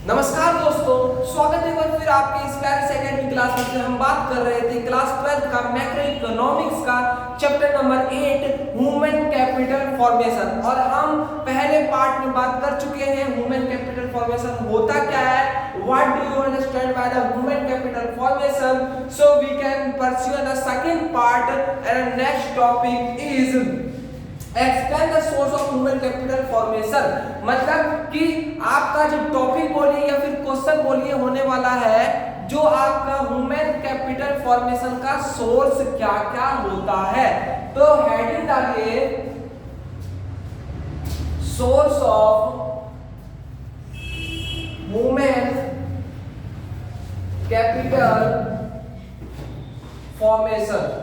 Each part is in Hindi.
नमस्कार दोस्तों, स्वागत है एक बार फिर आपके इस प्यारे सेकेंड क्लास में। हम बात कर रहे थे क्लास 12 का मैक्रो इकोनॉमिक्स का chapter number 8 human capital formation. और हम पहले पार्ट में बात कर चुके हैं ह्यूमन कैपिटल फॉर्मेशन होता क्या है, what do you understand by the human capital formation. So we can pursue the second part and next topic is explain the source of human capital formation. मतलब कि आपका जो टॉपिक बोलिए या फिर क्वेश्चन बोलिए होने वाला है, जो आपका ह्यूमन कैपिटल फॉर्मेशन का सोर्स क्या क्या होता है। तो हेडिंग डालिए source of human capital formation.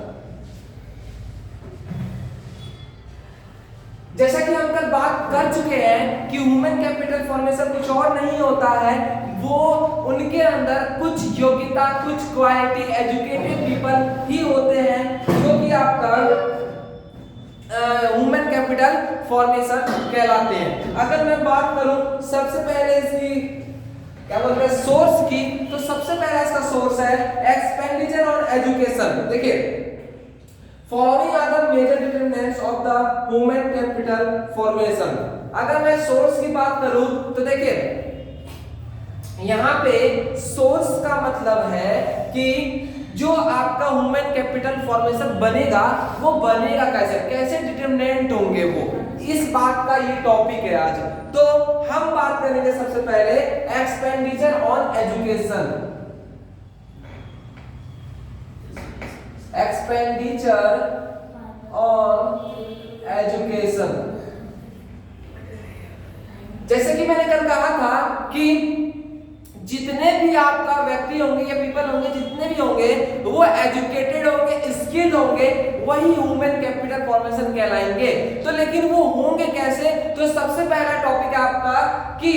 जैसा कि हम कल बात कर चुके हैं कि ह्यूमन कैपिटल फॉर्मेशन कुछ और नहीं होता है, वो उनके अंदर कुछ योग्यता, कुछ क्वालिटी, एजुकेटेड पीपल ही होते हैं जो कि आपका ह्यूमन कैपिटल फॉर्मेशन कहलाते हैं। अगर मैं बात करूं सबसे पहले इसकी क्या बोलते हैं सोर्स की, तो सबसे पहला इसका सोर्स है एक्सपेंडिचर और एजुकेशन। देखिए, Following are the major determinants of the human capital formation। अगर मैं सोर्स की बात करूं तो देखिए यहां पे सोर्स का मतलब है कि जो आपका ह्यूमन कैपिटल फॉर्मेशन बनेगा वो बनेगा कैसे, कैसे डिटरमिनेंट होंगे वो, इस बात का ये टॉपिक है आज। तो हम बात करेंगे सबसे पहले expenditure on education. Expenditure on education, जैसे कि मैंने कल कहा था कि जितने भी आपका व्यक्ति होंगे या पीपल होंगे, जितने भी होंगे वो एजुकेटेड होंगे, स्किल्ड होंगे, वही ह्यूमन कैपिटल फॉर्मेशन कहलाएंगे। तो लेकिन वो होंगे कैसे, तो सबसे पहला टॉपिक है आपका कि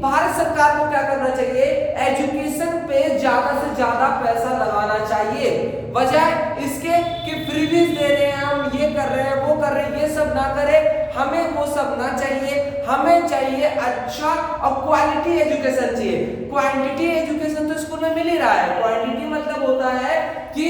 भारत सरकार को क्या करना चाहिए, एजुकेशन पे ज्यादा से ज्यादा पैसा लगाना चाहिए। बजाय इसके कि फ्रीबीज दे रहे हैं, हम ये कर रहे हैं, वो कर रहे हैं, ये सब ना करें, हमें वो सब ना चाहिए। हमें चाहिए अच्छा और क्वालिटी एजुकेशन चाहिए। क्वांटिटी एजुकेशन तो स्कूल में मिल ही रहा है, क्वांटिटी मतलब होता है कि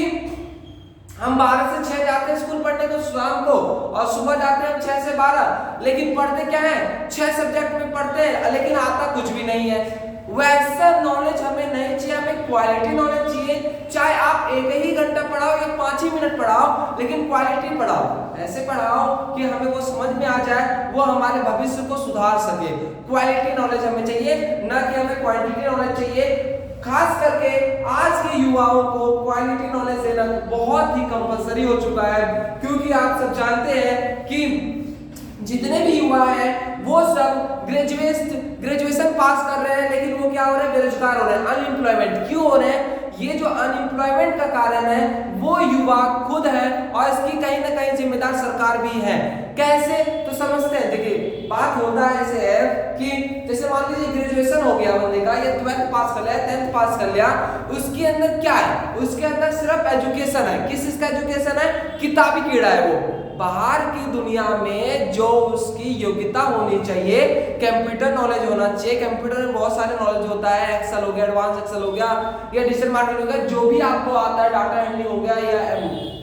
हम 12 से 6 जाते हैं स्कूल पढ़ने को शाम को, और सुबह जाते हैं हम 6 से 12, लेकिन पढ़ते क्या है, 6 सब्जेक्ट में पढ़ते हैं, लेकिन आता कुछ भी नहीं है। वैसा नॉलेज हमें नहीं चाहिए, हमें क्वालिटी नॉलेज चाहिए। चाहे आप 1 ही घंटा पढ़ाओ या 5 ही मिनट पढ़ाओ, लेकिन क्वालिटी पढ़ाओ, ऐसे पढ़ाओ कि हमें वो समझ में आ जाए, वो हमारे भविष्य को सुधार सके। क्वालिटी नॉलेज हमें चाहिए, ना कि हमें क्वांटिटी नॉलेज चाहिए। खास करके आज के युवाओं को क्वालिटी नॉलेज देना बहुत ही कंपलसरी हो चुका है, क्योंकि आप सब जानते हैं कि जितने भी युवा हैं वो सब ग्रेजुएशन पास कर रहे हैं, लेकिन वो क्या हो रहे हैं, बेरोजगार हो रहे हैं, अनएम्प्लॉयमेंट। क्यों हो रहे हैं, ये जो अनएम्प्लॉयमेंट का कारण है वो युवा खुद है, और इसकी कहीं ना कहीं जिम्मेदार सरकार भी है। कैसे, तो समझते हैं। देखिए बात होता है ऐसे है कि जैसे मान लीजिए ग्रेजुएशन हो गया बंदे का, या 12th पास कर लिया, 10th पास कर लिया, उसके अंदर क्या है, उसके अंदर सिर्फ एजुकेशन है। किस चीज का एजुकेशन है, किताबी कीड़ा है वो। बाहर की दुनिया में जो उसकी योग्यता होनी चाहिए, कंप्यूटर नॉलेज होना चाहिए। कंप्यूटर में बहुत सारे नॉलेज होता है, एक्सेल हो गया, एडवांस एक्सेल हो गया, या डिजिटल मार्केटिंग हो गया, जो भी आपको आता है, डाटा हैंडलिंग हो गया, या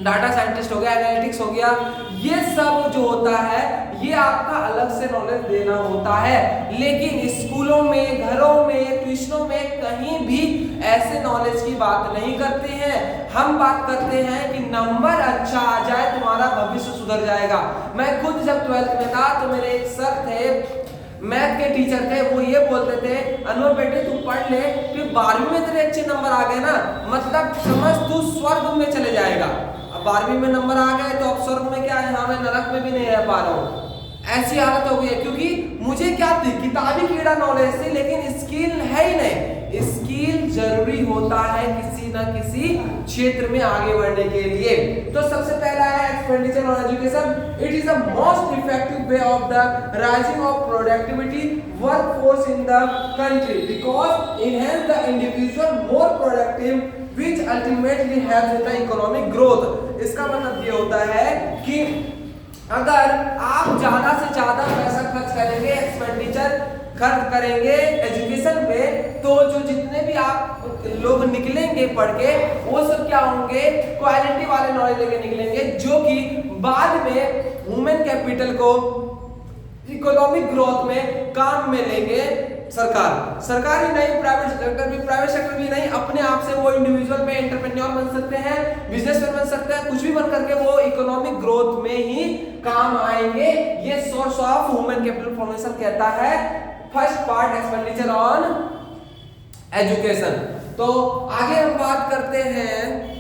डाटा साइंटिस्ट हो गया, एनालिटिक्स हो गया, ये सब जो होता है ये आपका अलग से नॉलेज देना होता है। लेकिन स्कूलों में, घरों में, ट्यूशनों में कहीं भी ऐसे नॉलेज की बात नहीं करते हैं। हम बात करते हैं कि नंबर अच्छा आ जाए, तुम्हारा भविष्य सुधर जाएगा। मैं खुद जब 12th में था तो मेरे एक सर थे, मैथ के टीचर थे, वो ये बोलते थे, अनवर बेटे तू पढ़ ले, फिर 12वीं में तेरे अच्छे नंबर आ गए ना, मतलब समझ तू स्वर्ग में चले जाएगा। अब 12वीं में नंबर आ गए तो अब स्वर्ग में क्या है, हाँ मैं नरक में भी नहीं रह पा रहा हूँ, ऐसी हालत हो गई है। क्योंकि मुझे क्या थी, किताबी कीड़ा नॉलेज थी, लेकिन स्किल है ही नहीं। स्किल जरूरी होता है किसी ना किसी क्षेत्र में आगे बढ़ने के लिए। तो सबसे पहला है expenditure on education. It is the most effective way of the rising of productivity workforce in the country, because enhance the individual more productive which ultimately helps the economic growth। इसका मतलब ये होता है कि अगर आप ज्यादा से ज्यादा पैसा खर्च करेंगे, एक्सपेंडिचर खर्च करेंगे एजुकेशन पे, जो जितने भी आप लोग निकलेंगे पढ़ के वो सब क्या होंगे, क्वालिटी वाले नॉलेज लेके निकलेंगे, जो कि बाद में ह्यूमन कैपिटल को इकोनॉमिक ग्रोथ में काम में लेंगे सरकार ही नहीं, प्राइवेट सेक्टर भी नहीं, अपने आप से वो इंडिविजुअल में एंटरप्रेन्योर बन सकते हैं, बिजनेसमैन बन सकते हैं, कुछ भी बन करके वो इकोनॉमिक ग्रोथ में ही काम आएंगे। ये source of human capital formation कहता है first part expenditure on education. तो आगे हम बात करते हैं